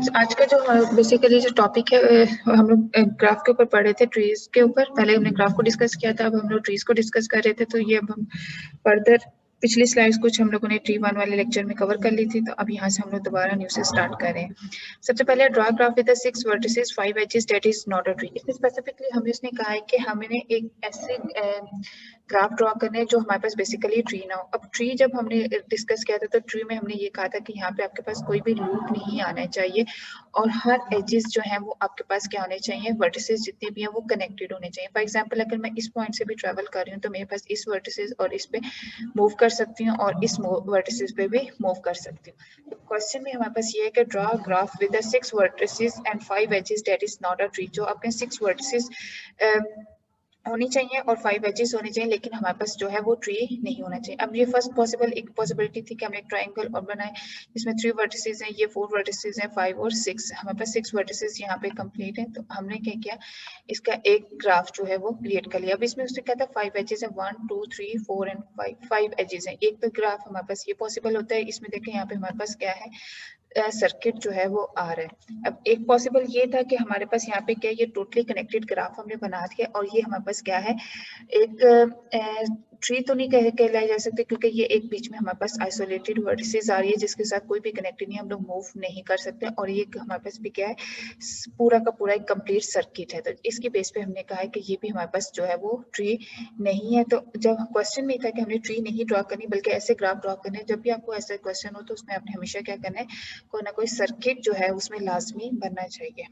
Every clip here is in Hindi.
आज का जो बेसिकली जो टॉपिक है हम लोग ग्राफ के ऊपर पढ़ रहे थे, ट्रीज के ऊपर। पहले हमने ग्राफ को डिस्कस किया था, अब हम लोग ट्रीज को डिस्कस कर रहे थे। तो ये अब हम फर्दर पिछली स्लाइड्स कुछ हम लोगों ने ट्री 1 वाले लेक्चर में कवर कर ली थी, तो अब यहाँ से हम लोग दोबारा न्यू से स्टार्ट कर रहे हैं। सबसे पहले draw graph with 6 vertices 5 edges that is not a tree. इसमें स्पेसिफिकली हमें उसने कहा है कि हमें एक ऐसे ग्राफ ड्रॉ करना है जो हमारे पास बेसिकली ट्री ना हो। अब ट्री जब हमने डिस्कस किया था तो ट्री में हमने ये कहा था कि यहाँ पे आपके पास कोई भी लूप नहीं आना चाहिए और हर एजेस जो है वो आपके पास क्या होने चाहिए, वर्टिसेस जितने भी हैं वो कनेक्टेड होने चाहिए। फॉर एग्जांपल अगर मैं इस पॉइंट से भी ट्रेवल कर रही हूँ तो मेरे पास इस वर्टिसेस और इस पे मूव कर सकती हूँ और इस वर्टिसेस पे भी मूव कर सकती हूँ। तो क्वेश्चन में हमारे पास ये है कि draw graph with 6 vertices and 5 edges that is not a tree. जो आपके 6 वर्टिसेस होनी चाहिए और 5 एजेस होने चाहिए, लेकिन हमारे पास जो है वो ट्री नहीं होना चाहिए। अब ये फर्स्ट एक पॉसिबिलिटी थी कि हमने एक ट्रायंगल और बनाए जिसमें 3 वर्टिसेस हैं, ये 4 वर्टिसेस हैं, 5 और 6। हमारे पास 6 वर्टिसेस यहाँ पे कंप्लीट है। तो हमने क्या किया, इसका एक ग्राफ जो है वो क्रिएट कर लिया। अब इसमें उसने कहा था 5 एजेस है, 1 2 3 4 एंड 5 एजेस है। एक तो ग्राफ हमारे पास ये पॉसिबल होता है। इसमें देखें यहाँ पे हमारे पास क्या है, सर्किट जो है वो आ रहा है। अब एक पॉसिबल ये था कि हमारे पास यहाँ पे क्या है, ये टोटली कनेक्टेड ग्राफ हमने बना दिया और ये हमारे पास क्या है, एक ट्री तो नहीं कहलाई जा सकते क्योंकि ये एक बीच में हमारे पास आइसोलेटेड वर्टिसेस आ रही है जिसके साथ कोई भी कनेक्टेड नहीं, हम लोग मूव नहीं कर सकते। और ये हमारे पास भी क्या है, पूरा का पूरा एक कंप्लीट सर्किट है। तो इसके बेस पे हमने कहा है कि ये भी हमारे पास जो है वो ट्री नहीं है। तो जब क्वेश्चन में था कि हमने ट्री नहीं ड्रॉ करनी बल्कि ऐसे ग्राफ ड्रॉ करने, जब भी आपको ऐसा क्वेश्चन हो तो उसमें आपने हमेशा क्या करना है, कोई ना कोई सर्किट जो है उसमें लाजमी बनना चाहिए।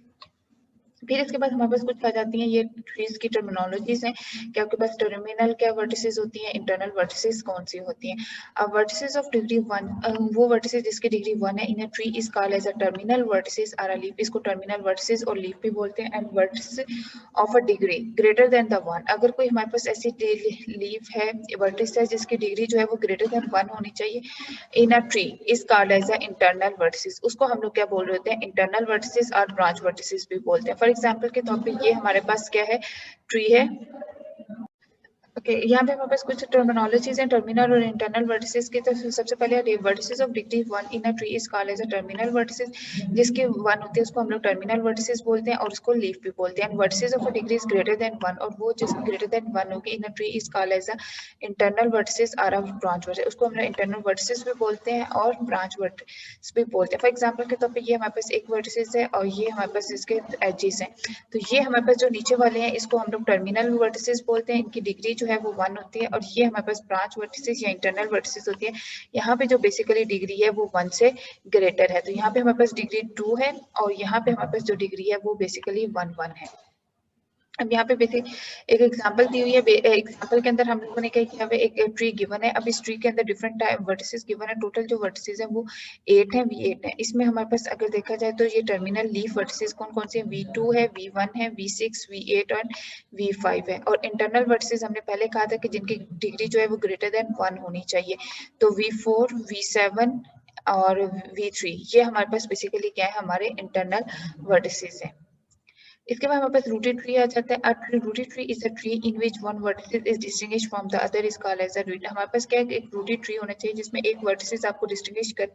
फिर इसके बाद हमारे पास कुछ आ जाती हैं ये ट्रीज की टर्मिनोलॉजीज हैं कि आपके पास टर्मिनल क्या वर्टिसेस होती हैं, इंटरनल वर्टिसेस कौन सी होती हैं। अब वर्टिसेस ऑफ डिग्री 1, वो वर्टिसेस जिसकी डिग्री 1 है, in a tree is called as a terminal vertices और अ लीफ। इसको टर्मिनल वर्टिसेस और लीफ भी बोलते हैं। And vertices of a degree greater than the 1, अगर कोई हमारे पास ऐसी लीफ है, वर्टिस है जिसकी डिग्री जो है वो ग्रेटर देन 1 होनी चाहिए, in a tree is called as a internal vertices. उसको हम लोग क्या बोल रहे होते हैं, इंटरनल वर्टिसेस और ब्रांच वर्टिसेस भी बोलते हैं। फॉर एग्जांपल के तौर पे ये हमारे पास क्या है, ट्री है। ओके, यहाँ पे हमारे पास कुछ टर्मिनोलॉजीज हैं टर्मिनल और इंटरनल वर्टिसेस की। तो सबसे पहले vertices of degree 1 in a tree is called as a terminal vertices. जिसके 1 होते हैं उसको हम लोग टर्मिनल वर्टिसेस बोलते हैं और उसको लीफ भी बोलते हैं। Vertices of a degree is greater than 1, और वो जिसकी ग्रेटर देन 1 होगी in a tree is called as a internal vertices और अ ब्रांच वर्टिसेस। उसको हम लोग इंटरनल वर्टिसेस भी बोलते हैं और ब्रांच वर्टिसेस भी बोलते हैं। फॉर एग्जांपल के तौर पे ये हमारे पास एक वर्टिसेस है और ये हमारे पास इसके एजेस हैं। तो ये हमारे पास जो नीचे वाले हैं इसको हम लोग टर्मिनल वर्टिसेस बोलते हैं, इनकी डिग्री जो है वो 1 होती है। और ये हमारे पास ब्रांच वर्टिसेस या इंटरनल वर्टिसेस होती है, यहाँ पे जो बेसिकली डिग्री है वो 1 से ग्रेटर है। तो यहाँ पे हमारे पास डिग्री 2 है और यहाँ पे हमारे पास जो डिग्री है वो बेसिकली 1 है। अब यहाँ पे बेसिक एक एग्जांपल दी हुई है। एग्जांपल के अंदर हम लोगों ने क्या किया है, एक ट्री गिवन है। अब इस ट्री के अंदर डिफरेंट टाइप वर्टिसेस गिवन है। टोटल जो वर्टिसेस है वो 8 है, V8 है। इसमें हमारे पास अगर देखा जाए तो ये टर्मिनल लीफ वर्टिसेस कौन कौन से, V2 है, V1 है, V6, V8 और V5 है। और इंटरनल वर्टिसेस हमने पहले कहा था कि जिनकी डिग्री जो है वो ग्रेटर देन 1 होनी चाहिए। तो V4, V7 और V3 ये हमारे पास बेसिकली क्या है, हमारे इंटरनल वर्टिसेस है। इसके बाद हमारे पास रूटेड ट्री आ जाता है। A rooted tree is a tree in which one vertex is distinguished from the other is called as a root। हमारे पास क्या है, एक रूटेड ट्री होना चाहिए जिसमें एक वर्टिसेस आपको डिस्टिंग्विश कर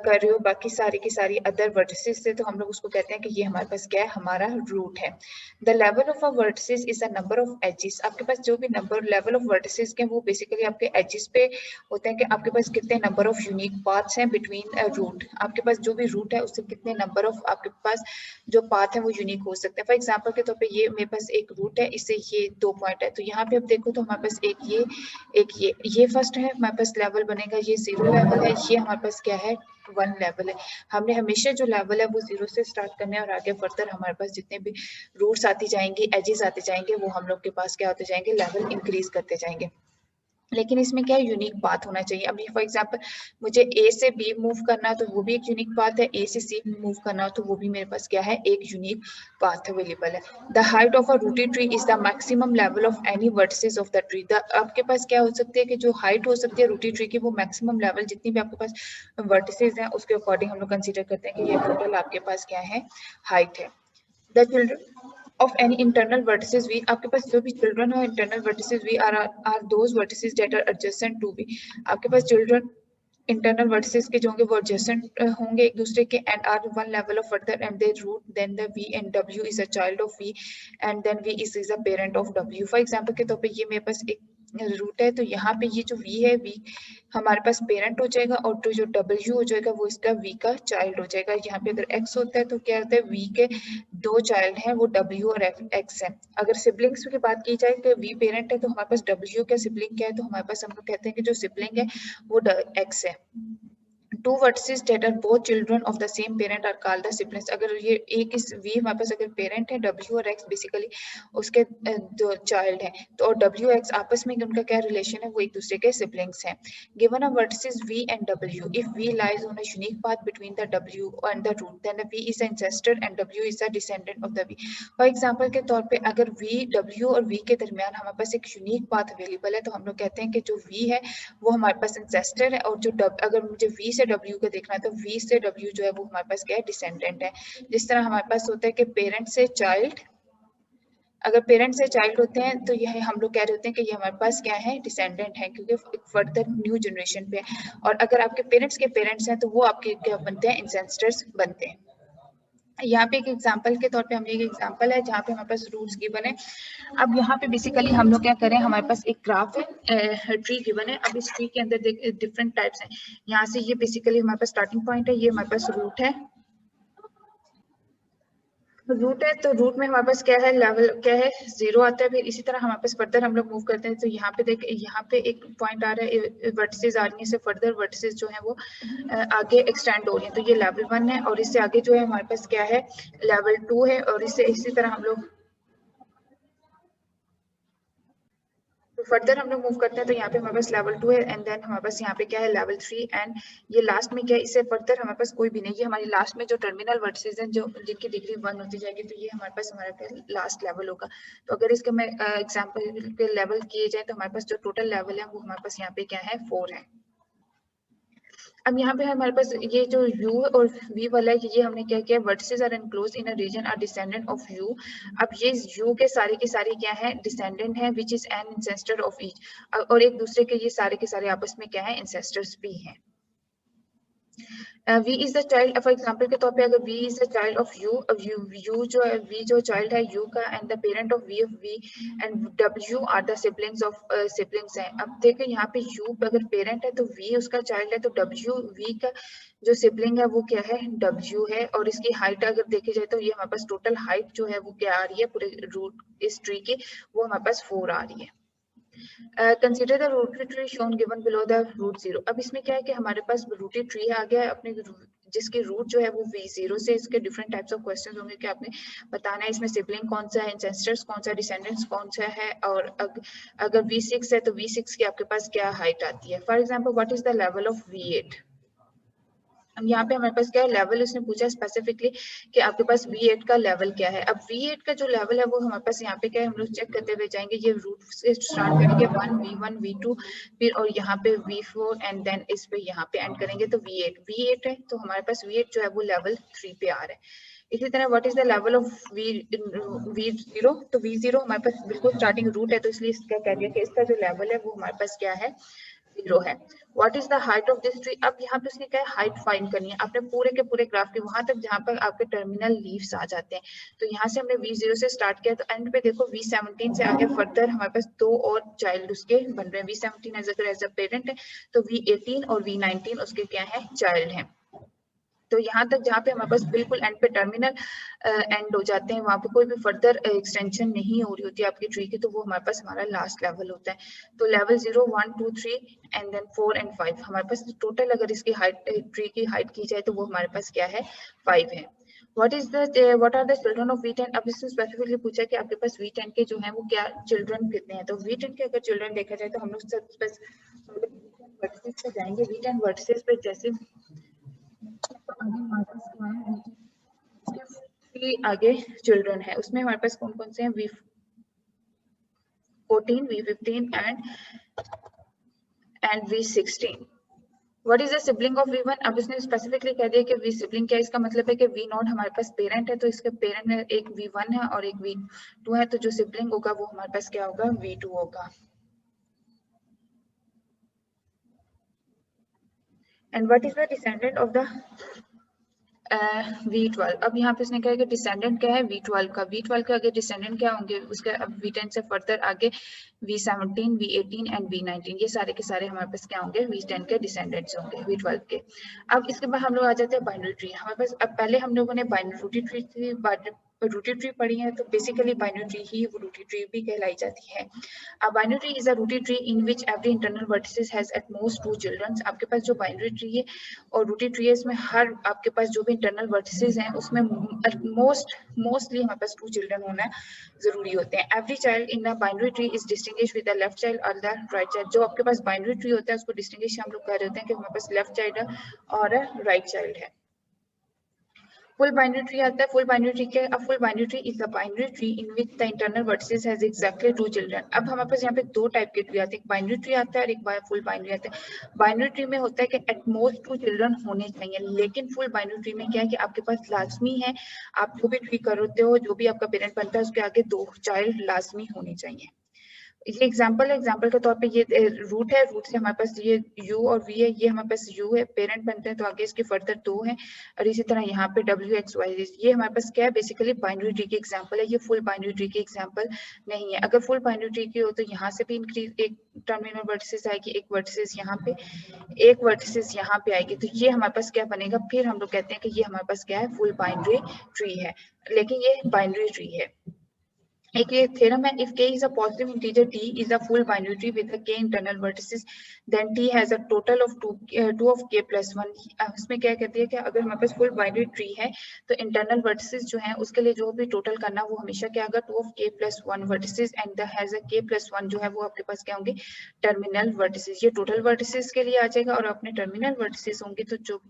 रहे हो बाकी सारी की सारी अदर वर्टिसेस से। तो हम लोग उसको कहते हैं कि ये हमारे पास क्या है, हमारा रूट है। The level of a vertices is the number of edges. आपके पास जो भी लेवल ऑफ वर्टिसेस के वो बेसिकली आपके एजेस पे होते हैं कि आपके पास कितने नंबर ऑफ यूनिक पाथ्स हैं बिटवीन रूट। आपके पास जो भी रूट है उससे कितने नंबर ऑफ आपके पास जो पाथ है वो यूनिक हो सकते हैं। फॉर एग्जांपल के तौर पे ये मेरे पास एक रूट है, इससे ये 2 पॉइंट है। तो यहाँ पे अब देखो तो हमारे पास एक ये फर्स्ट है, हमारे पास लेवल बनेगा, ये 0 लेवल है, ये हमारे पास क्या है, 1 लेवल है। हमने हमेशा जो लेवल है वो 0 से स्टार्ट करना है और आगे फर्दर हमारे पास जितने भी रूट्स आती जाएंगे, एजेस आते जाएंगे, वो हम लोग के पास क्या होते जाएंगे, लेवल इंक्रीज करते जाएंगे। लेकिन इसमें क्या है, यूनिक पाथ होना चाहिए। अभी फॉर एग्जांपल मुझे ए से बी मूव करना तो वो भी एक यूनिक पाथ है, ए से सी मूव करना तो वो भी मेरे पास क्या है, एक यूनिक पाथ अवेलेबल है। The height of a rooted tree is the maximum level of any vertices of the tree. आपके पास क्या हो सकती है कि जो हाइट हो सकती है रूटेड ट्री की, वो मैक्सिमम लेवल जितनी भी आपके पास वर्टिसेस हैं उसके अकॉर्डिंग हम लोग कंसिडर करते हैं कि ये टोटल आपके पास क्या है, हाइट है। The children of any internal vertices V, आपके पास जो भी children हो internal vertices V are those vertices that are adjacent to V। आपके पास children इंटरनल वर्टिसेस के जो होंगे वो एडजेसेंट होंगे एक दूसरे के and are one level of further and they root then the v and w is a child of v and then v is a parent of w। For example के तौर पे ये मेरे पास एक रूट है, तो यहाँ पे ये जो v है v हमारे पास पेरेंट हो जाएगा और तो जो w हो जाएगा वो इसका v का चाइल्ड हो जाएगा। यहाँ पे अगर x होता है तो क्या होता है v के दो चाइल्ड हैं वो w और x है। अगर सिबलिंग्स की बात की जाए तो v पेरेंट है तो हमारे पास w का सिबलिंग क्या है, तो हमारे पास हम लोग कहते हैं कि जो सिबलिंग है वो x है। Two vertices that are both children of the same parent are called the siblings। अगर ये एक इस v हमारे पास अगर पेरेंट है w और x बेसिकली उसके दो चाइल्ड है, तो और w x आपस में उनका क्या रिलेशन है, वो एक दूसरे के सिबलिंग्स हैं। Given a vertices v and w, if v lies on a unique path between the w and the root, then the v is an ancestor and w is a descendant of the v। For example के तौर पे अगर v w और v के दरमियान हमारे पास एक यूनिक पाथ अवेलेबल है, तो हम लोग कहते हैं कि जो v है वो हमारे पास एंसेस्टर है, और जो अगर मुझे v से w को देखना है तो v से w जो है वो हमारे पास क्या है, डिसेंडेंट है। जिस तरह हमारे पास होता है कि पेरेंट से चाइल्ड, अगर पेरेंट से चाइल्ड होते हैं तो यह हम लोग कह रहे होते हैं कि ये हमारे पास क्या है, डिसेंडेंट है, क्योंकि फर्दर न्यू जनरेशन पे। और अगर आपके पेरेंट्स के पेरेंट्स हैं तो वो आपके क्या बनते हैं, इंसेस्टर्स बनते हैं। यहाँ पे एक एग्जांपल के तौर पे हम एक एग्जांपल है जहाँ पे हमारे पास रूट्स गिवन है। अब यहाँ पे बेसिकली हम लोग क्या करें, हमारे पास एक ग्राफ है, ट्री गिवन है। अब इस ट्री के अंदर डिफरेंट टाइप्स हैं। यहाँ से ये बेसिकली हमारे पास स्टार्टिंग पॉइंट है, ये हमारे पास रूट है, रूट है। तो रूट में हमारे पास क्या है, लेवल क्या है, 0 आता है। फिर इसी तरह हमारे पास फर्दर हम लोग मूव करते हैं, तो यहाँ पे देख, यहाँ पे एक पॉइंट आ रहा है, वर्टिसेस आ रही है, से फर्दर वर्टिसेस जो है वो आगे एक्सटेंड हो रही है, तो ये लेवल 1 है। और इससे आगे जो है हमारे पास क्या है, लेवल 2 है। और इससे इसी तरह हम लोग तो फर्दर हम लोग मूव करते हैं, तो यहाँ पे हमारे पास लेवल 2 है एंड देन हमारे पास यहाँ पे क्या है, लेवल 3 एंड ये लास्ट में क्या है, इससे फर्दर हमारे पास कोई भी नहीं है। हमारी लास्ट में जो टर्मिनल वर्टिसेस हैं जो जिनकी डिग्री 1 होती जाएगी, तो ये हमारे पास हमारा लास्ट लेवल होगा। तो अगर इसके मैं एग्जाम्पल के लेवल किए जाए तो हमारे पास जो टोटल लेवल है वो हमारे पास यहाँ पे क्या है, 4 है। अब यहाँ पे हमारे पास ये जो u और v वाला है, ये हमने क्या किया, vertices are enclosed in a region are descendant of u। अब ये u के सारे क्या है, डिसेंडेंट है, which is an ancestor of each. और एक दूसरे के ये सारे आपस में क्या है, इंसेस्टर्स भी हैं। v is the child, for example के तौर पे अगर v is the child of u, अब u जो है, v जो चाइल्ड है u का, and the parent of v and w are the siblings of siblings हैं। अब देखो यहाँ पे u अगर पेरेंट है तो v उसका चाइल्ड है, तो w v का जो सिबलिंग है वो क्या है, w है। और इसकी हाइट अगर देखी जाए तो ये हमारे पास टोटल हाइट जो है वो क्या आ रही है, पूरे रूट इस ट्री की, वो हमारे पास 4 आ रही है। Consider the rooted tree shown given below the root 0। अब इसमें क्या है कि हमारे पास रूटेड ट्री आ गया है अपने, जिसकी रूट जो है वो v0 से, इसके डिफरेंट टाइप्स ऑफ क्वेश्चंस होंगे कि आपने बताना है इसमें सिबलिंग कौन सा है, इंसेस्टर्स कौन सा, डिसेंडेंट्स कौन सा है। और अगर v6 है तो v6 की आपके पास क्या हाइट आती है। For example what is the level of v8। अब यहाँ पे हमारे पास क्या है, लेवल उसने पूछा स्पेसिफिकली कि आपके पास V8 का लेवल क्या है। अब V8 का जो लेवल है वो हमारे पास यहाँ पे क्या है, हम लोग चेक करते हुए जाएंगे। ये रूट से स्टार्ट करेंगे 1 v2 फिर और यहाँ पे v4 एंड देन इस पे यहाँ पे एंड करेंगे तो V8 है, तो हमारे पास V8 जो है वो लेवल 3 पे आ रहा है। इसी तरह what is the level of v0, तो v0 हमारे पास बिल्कुल स्टार्टिंग रूट है, तो इसलिए इसका कह दिया कि इसका जो लेवल है वो हमारे पास क्या है, 0 है। What is the height of this tree. अब यहाँ पे उसने क्या है, हाइट फाइंड करनी है आपने पूरे के पूरे ग्राफ की, वहां तक जहां पर आपके टर्मिनल लीव्स आ जाते हैं। तो यहाँ से हमने v0 से स्टार्ट किया, तो एंड पे देखो v17 से आगे फर्दर हमारे पास 2 और चाइल्ड उसके बन रहे हैं। v17 एज अ पेरेंट है, तो v18 और v19 उसके क्या है, चाइल्ड है। तो यहाँ तक जहाँ पे हमारे पास बिल्कुल एंड पे टर्मिनल एंड हो जाते हैं, वहां पे कोई भी फर्दर एक्सटेंशन नहीं हो रही होती आपकी ट्री की, तो वो हमारे पास हमारा लास्ट लेवल होता है। तो लेवल 0 1 2 3 एंड देन 4 एंड 5 हमारे पास टोटल, अगर इसकी हाइट ट्री की हाइट की जाए तो वो हमारे पास क्या है, 5 है। What are the children of V10। अब इसने स्पेसिफिकली पूछा कि आपके पास V10 के जो है वो क्या चिल्ड्रन कितने हैं। तो V10 के अगर चिल्ड्रन देखा जाए तो हम लोग वर्टिसेस पे जाएंगे। V10 वर्टिसेस पे जैसे तो आगे हमारे पास क्या है, उसके आगे चिल्ड्रन है, उसमें हमारे पास कौन कौन से हैं, V14 V15 and V16। What is the sibling of V1। अब इसने स्पेसिफिकली कह दिया कि V सिबलिंग क्या है, इसका मतलब है कि V0 हमारे पास पेरेंट है, तो इसके पेरेंट में एक V1 है और एक V2 है, तो जो सिबलिंग होगा वो हमारे पास क्या होगा, V2 होगा। And what is the descendant of the V12। अब यहाँ पे इसने कहा कि डिसेंडेंट क्या है V12 का। V12 के आगे डिसेंडेंट क्या होंगे उसके, अब V10 से फर्दर आगे V17, V18 एंड V19, ये सारे के सारे हमारे पास क्या होंगे V10 के डिसेंडेंट्स होंगे V12 के। अब इसके बाद हम लोग आ जाते हैं बाइनरी ट्री। हमारे पास अब पहले हम लोगों ने बाइनरी ट्री रूटी ट्री पढ़ी है, तो बेसिकली बाइनरी ट्री ही वो रूटी ट्री भी कहलाई जाती है। A binary tree is a rooted tree in which every internal vertices has at most 2 children। आपके पास जो बाइनरी ट्री है और रूटेड ट्री है, इसमें हर आपके पास जो भी इंटरनल वर्टिसेस हैं उसमें मोस्टली हमारे पास 2 चिल्ड्रन होना जरूरी होते हैं। Every child in the binary tree is distinguish with the left child और द राइट चाइल्ड। जो आपके पास बाइनरी ट्री होता है उसको डिस्टिंग्विश हम लोग कर रहे होते हैं कि हमारे पास लेफ्ट चाइल्ड और राइट चाइल्ड है। फुल बाइनरी ट्री आता है। फुल बाइनरी ट्री क्या है? A full binary tree is a binary tree in which the internal vertices has exactly 2 children। अब हमारे पास यहाँ पे दो टाइप के ट्री आते हैं, एक बाइनरी ट्री आता है और एक फुल बाइनरी आता है। बाइनरी ट्री में होता है कि एट मोस्ट 2 चिल्ड्रन होने चाहिए, लेकिन फुल बाइनरी ट्री में क्या है कि आपके पास लाजमी है, आप जो भी ट्री करते हो, जो भी आपका पेरेंट बनता है, उसके आगे 2 चाइल्ड लाजमी होने चाहिए। ये एग्जांपल के तौर पे ये रूट है, रूट से हमारे पास ये u और v है, ये हमारे पास u है, पेरेंट बनते हैं तो आगे इसके फर्दर 2 हैं, और इसी तरह यहाँ पे w x y z। ये हमारे पास क्या है? बेसिकली बाइनरी ट्री की एग्जांपल है, ये फुल बाइनरी ट्री की एग्जांपल नहीं है। अगर फुल बाइनरी ट्री की हो तो यहाँ से भी इंक्रीज एक टर्मिनल वर्टिसेस आएगी, एक वर्टिसेस यहाँ पे, एक वर्टिसेस यहाँ पे आएगी, तो ये हमारे पास क्या बनेगा? फिर हम लोग कहते हैं कि ये हमारे पास क्या है? फुल बाइनरी ट्री है, लेकिन ये बाइनरी ट्री है। एक ये थ्योरम है, if k is a positive integer, t is a full binary tree with a k internal vertices, then t has a total of 2 of k plus 1। इसमें क्या कहती है कि अगर हमारे पास फुल बाइनरी ट्री है तो इंटरनल वर्टिसेस जो हैं उसके लिए जो भी टोटल करना वो हमेशा क्या होगा? 2 of k plus 1 vertices, and the has a k plus 1 जो है वो आपके पास क्या होंगे? Terminal vertices. ये टोटल वर्टिसेस के लिए आ जाएगा, और अपने टर्मिनल वर्टिसेस होंगे तो जो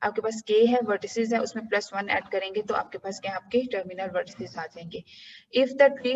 आपके पास k है वर्टिसेस है उसमें +1 ऐड करेंगे तो आपके पास क्या? आपके टर्मिनल वर्टिसेस आ जाएंगे। If the tree